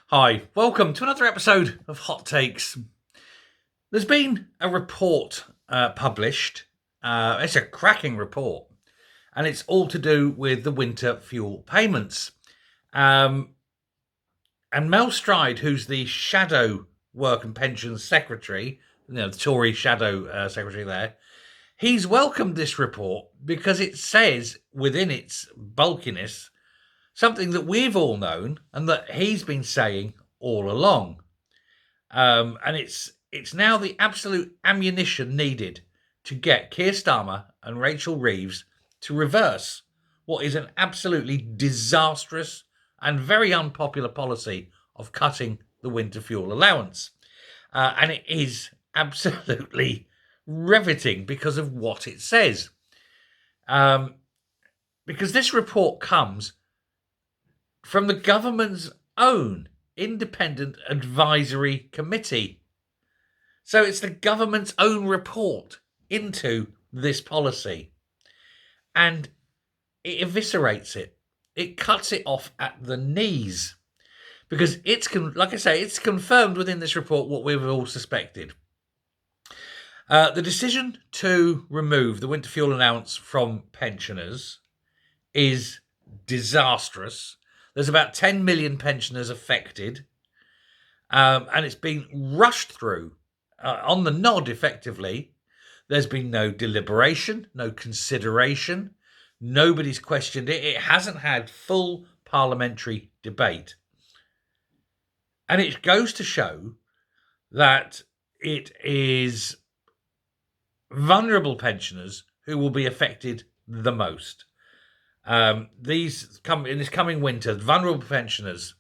Hi, welcome to another episode of Hot Takes. There's been a report published. It's a cracking report, and it's all to do with the winter fuel payments. And Mel Stride, who's the Shadow Work and Pensions Secretary, the Tory Shadow Secretary there, he's welcomed this report because it says within its bulkiness something that we've all known and that he's been saying all along. And it's now the absolute ammunition needed to get Keir Starmer and Rachel Reeves to reverse what is an absolutely disastrous and very unpopular policy of cutting the winter fuel allowance. And it is absolutely riveting because of what it says. Because this report comes from the government's own independent advisory committee. So it's the government's own report into this policy. And it eviscerates it. It cuts it off at the knees. Because like I say, it's confirmed within this report what we've all suspected. The decision to remove the winter fuel allowance from pensioners is disastrous. There's about 10 million pensioners affected, and it's been rushed through on the nod, effectively. There's been no deliberation, no consideration. Nobody's questioned it. It hasn't had full parliamentary debate. And it goes to show that it is vulnerable pensioners who will be affected the most. In this coming winter, vulnerable pensioners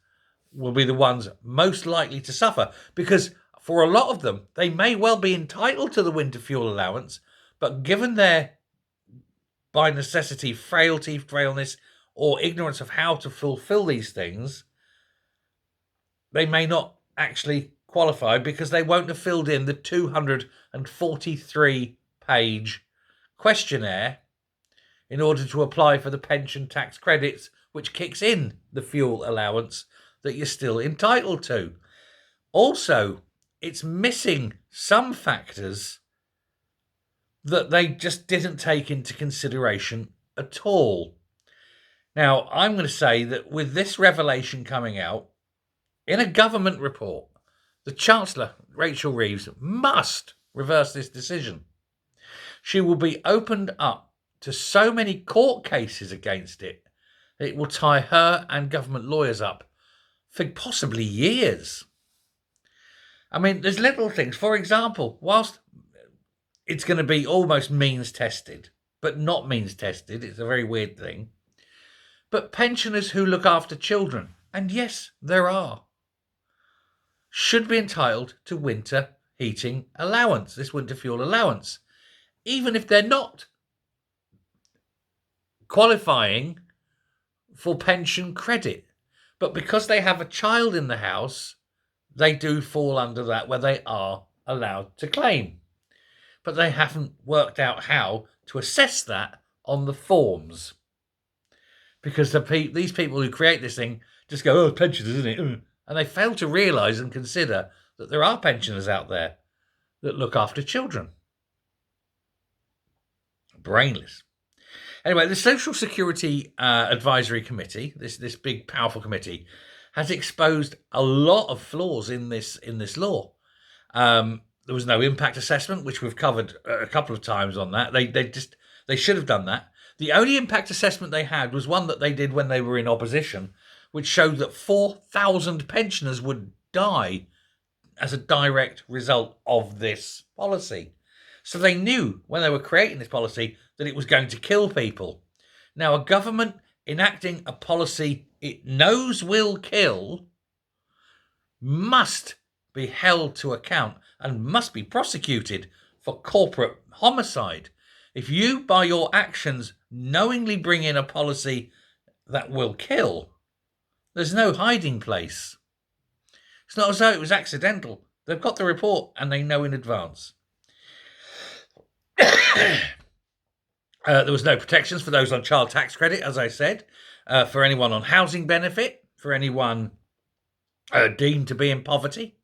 will be the ones most likely to suffer because for a lot of them, they may well be entitled to the winter fuel allowance, but given their, by necessity, frailness, or ignorance of how to fulfill these things, they may not actually qualify because they won't have filled in the 243-page questionnaire in order to apply for the pension tax credits, which kicks in the fuel allowance that you're still entitled to. Also, it's missing some factors that they just didn't take into consideration at all. Now, I'm going to say that with this revelation coming out, in a government report, the Chancellor, Rachel Reeves, must reverse this decision. She will be opened up to so many court cases against it, it will tie her and government lawyers up for possibly years. I mean, there's little things. For example, whilst it's going to be almost means tested, but not means tested, it's a very weird thing. But pensioners who look after children, and yes, there are, should be entitled to winter heating allowance, this winter fuel allowance, even if they're not qualifying for pension credit. But because they have a child in the house, they do fall under that where they are allowed to claim. But they haven't worked out how to assess that on the forms. Because these people who create this thing just go, oh, pensioners, isn't it? And they fail to realise and consider that there are pensioners out there that look after children. Brainless. Anyway, the Social Security Advisory Committee, this big, powerful committee, has exposed a lot of flaws in this law. There was no impact assessment, which we've covered a couple of times on that. They should have done that. The only impact assessment they had was one that they did when they were in opposition, which showed that 4,000 pensioners would die as a direct result of this policy. So they knew when they were creating this policy that it was going to kill people. Now, a government enacting a policy it knows will kill must be held to account and must be prosecuted for corporate homicide. If you, by your actions, knowingly bring in a policy that will kill, there's no hiding place. It's not as though it was accidental. They've got the report and they know in advance. There was no protections for those on child tax credit, as I said, for anyone on housing benefit, for anyone deemed to be in poverty.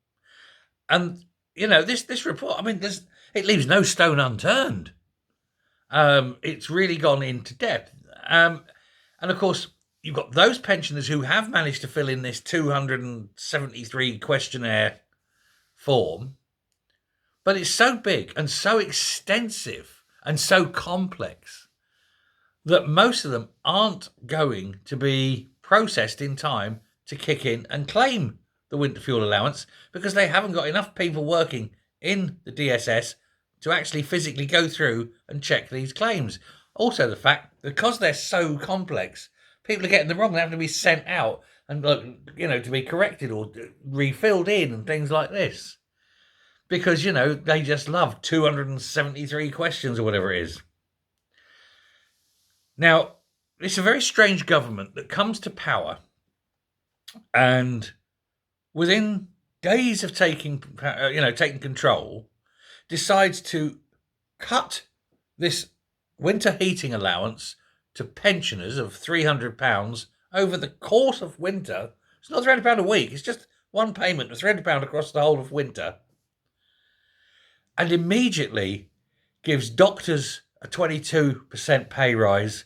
And, this report, I mean, it leaves no stone unturned. It's really gone into depth. And of course, you've got those pensioners who have managed to fill in this 273 questionnaire form, but it's so big and so extensive and so complex that most of them aren't going to be processed in time to kick in and claim the winter fuel allowance, because they haven't got enough people working in the DSS to actually physically go through and check these claims. Also, the fact, because they're so complex, people are getting them wrong. They have to be sent out and, to be corrected or refilled in and things like this. Because, they just love 273 questions or whatever it is. Now, it's a very strange government that comes to power and within days of taking control, decides to cut this winter heating allowance to pensioners of £300 over the course of winter. It's not £300 a week, it's just one payment of £300 across the whole of winter. And immediately gives doctors a 22% pay rise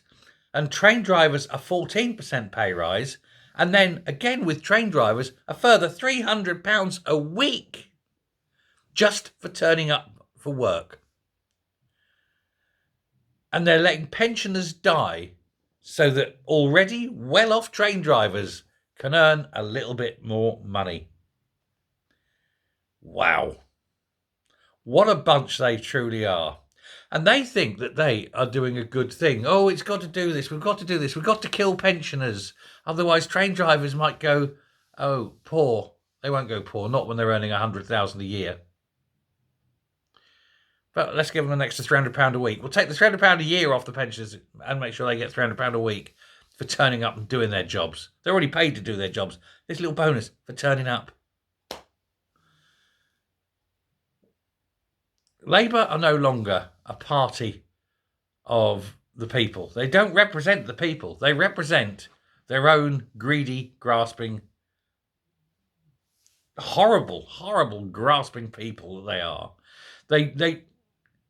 and train drivers a 14% pay rise. And then again with train drivers, a further £300 a week just for turning up for work. And they're letting pensioners die so that already well-off train drivers can earn a little bit more money. Wow. What a bunch they truly are. And they think that they are doing a good thing. Oh, it's got to do this. We've got to do this. We've got to kill pensioners. Otherwise, train drivers might go, oh, poor. They won't go poor, not when they're earning $100,000 a year. But let's give them an extra £300 a week. We'll take the £300 a year off the pensioners and make sure they get £300 a week for turning up and doing their jobs. They're already paid to do their jobs. This little bonus for turning up. Labour are no longer a party of the people. They don't represent the people. They represent their own greedy, grasping, horrible, grasping people that they are.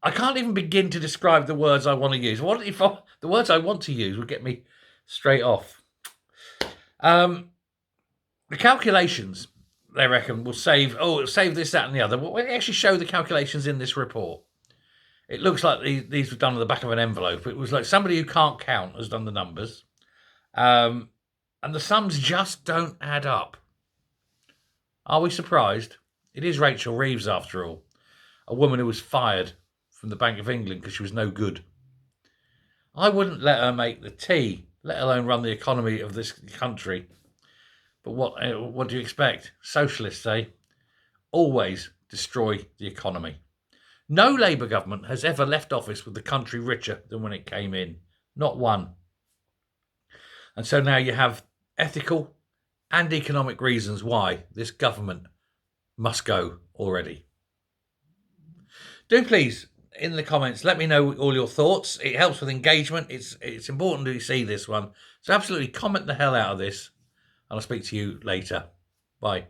I can't even begin to describe the words I want to use. The words I want to use would get me straight off. The calculations, they reckon, will save this, that, and the other. When they actually show the calculations in this report, it looks like these were done on the back of an envelope. It was like somebody who can't count has done the numbers. And the sums just don't add up. Are we surprised? It is Rachel Reeves, after all. A woman who was fired from the Bank of England because she was no good. I wouldn't let her make the tea, let alone run the economy of this country. But what do you expect? Socialists, always destroy the economy. No Labour government has ever left office with the country richer than when it came in. Not one. And so now you have ethical and economic reasons why this government must go already. Do please, in the comments, let me know all your thoughts. It helps with engagement. It's important to see this one. So absolutely comment the hell out of this. And I'll speak to you later. Bye.